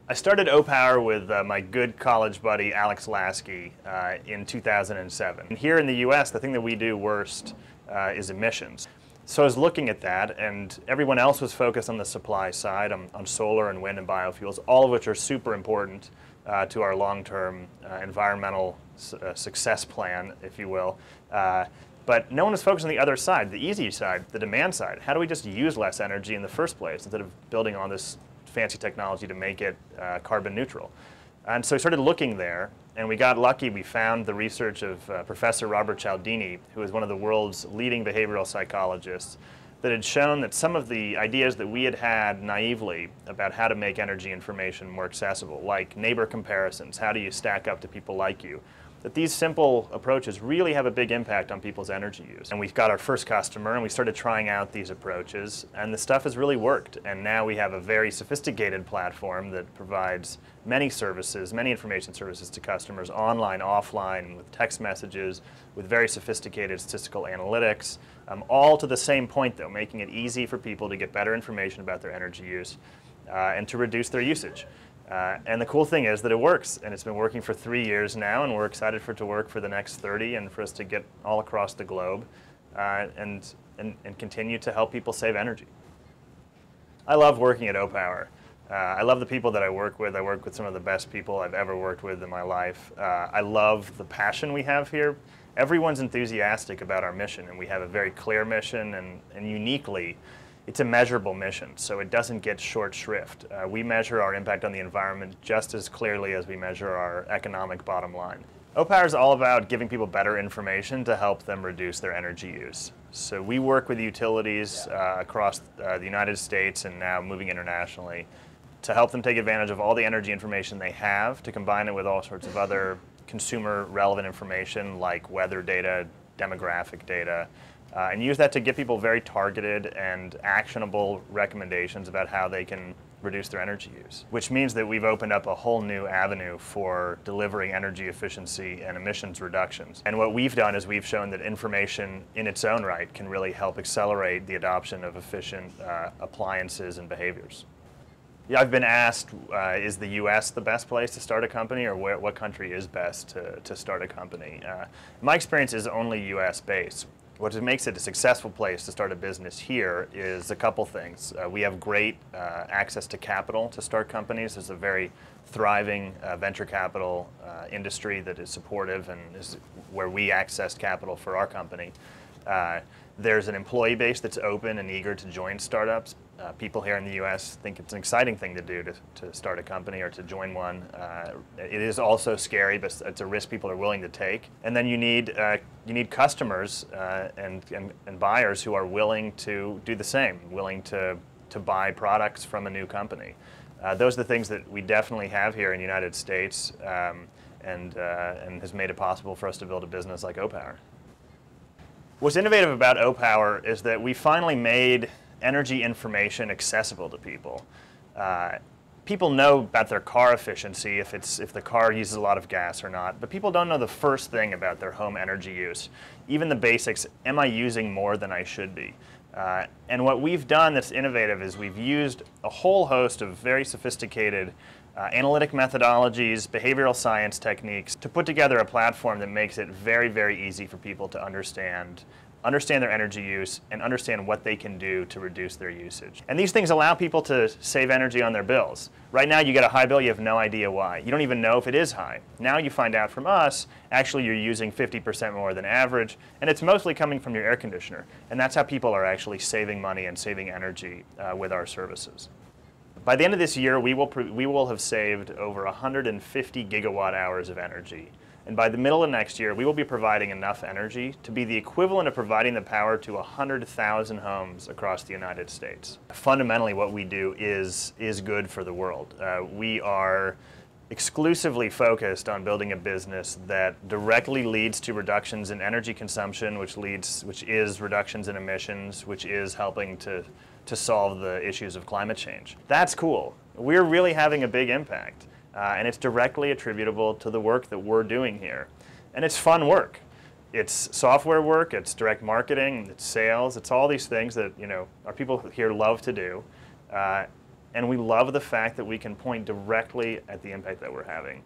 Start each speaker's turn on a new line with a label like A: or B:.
A: I started O-Power with my good college buddy Alex Lasky in 2007. And here in the US, the thing that we do worst is emissions. So I was looking at that, and everyone else was focused on the supply side, on solar and wind and biofuels, all of which are super important to our long-term environmental success plan, if you will. But no one was focused on the other side, the easy side, the demand side. How do we just use less energy in the first place instead of building all this fancy technology to make it carbon neutral? And so we started looking there, and we got lucky. We found the research of Professor Robert Cialdini, who is one of the world's leading behavioral psychologists, that had shown that some of the ideas that we had had naively about how to make energy information more accessible, like neighbor comparisons, how do you stack up to people like you, that these simple approaches really have a big impact on people's energy use. And we got our first customer, and we started trying out these approaches, and the stuff has really worked. And now we have a very sophisticated platform that provides many services, many information services to customers, online, offline, with text messages, with very sophisticated statistical analytics, all to the same point, though, making it easy for people to get better information about their energy use and to reduce their usage. And the cool thing is that it works, and it's been working for 3 years now, and we're excited for it to work for the next 30 and for us to get all across the globe and continue to help people save energy. I love working at O-Power. I love the people that I work with. I work with some of the best people I've ever worked with in my life. I love the passion we have here. Everyone's enthusiastic about our mission, and we have a very clear mission, and uniquely, it's a measurable mission, so it doesn't get short shrift. We measure our impact on the environment just as clearly as we measure our economic bottom line. O-Power is all about giving people better information to help them reduce their energy use. So we work with utilities across the United States and now moving internationally to help them take advantage of all the energy information they have, to combine it with all sorts of other consumer relevant information like weather data, demographic data, and use that to give people very targeted and actionable recommendations about how they can reduce their energy use. Which means that we've opened up a whole new avenue for delivering energy efficiency and emissions reductions. And what we've done is we've shown that information in its own right can really help accelerate the adoption of efficient appliances and behaviors. Yeah, I've been asked, is the US the best place to start a company, or what country is best to start a company? My experience is only US based. What makes it a successful place to start a business here is a couple things. We have great access to capital to start companies. There's a very thriving venture capital industry that is supportive and is where we accessed capital for our company. There's an employee base that's open and eager to join startups. People here in the US think it's an exciting thing to do to start a company or to join one. It is also scary, but it's a risk people are willing to take. And then you need customers and buyers who are willing to do the same, willing to buy products from a new company. Those are the things that we definitely have here in the United States and has made it possible for us to build a business like O-Power. What's innovative about O-Power is that we finally made energy information accessible to people. People know about their car efficiency, if the car uses a lot of gas or not, but people don't know the first thing about their home energy use. Even the basics, am I using more than I should be? And what we've done that's innovative is we've used a whole host of very sophisticated analytic methodologies, behavioral science techniques to put together a platform that makes it very, very easy for people to understand their energy use and understand what they can do to reduce their usage. And these things allow people to save energy on their bills. Right now you get a high bill, you have no idea why. You don't even know if it is high. Now you find out from us, actually you're using 50% more than average, and it's mostly coming from your air conditioner. And that's how people are actually saving money and saving energy with our services. By the end of this year, we will have saved over 150 gigawatt hours of energy. And by the middle of next year, we will be providing enough energy to be the equivalent of providing the power to 100,000 homes across the United States. Fundamentally, what we do is good for the world. We are exclusively focused on building a business that directly leads to reductions in energy consumption, which is reductions in emissions, which is helping to solve the issues of climate change. That's cool. We're really having a big impact. And it's directly attributable to the work that we're doing here. And it's fun work. It's software work, it's direct marketing, it's sales, it's all these things that our people here love to do. and we love the fact that we can point directly at the impact that we're having.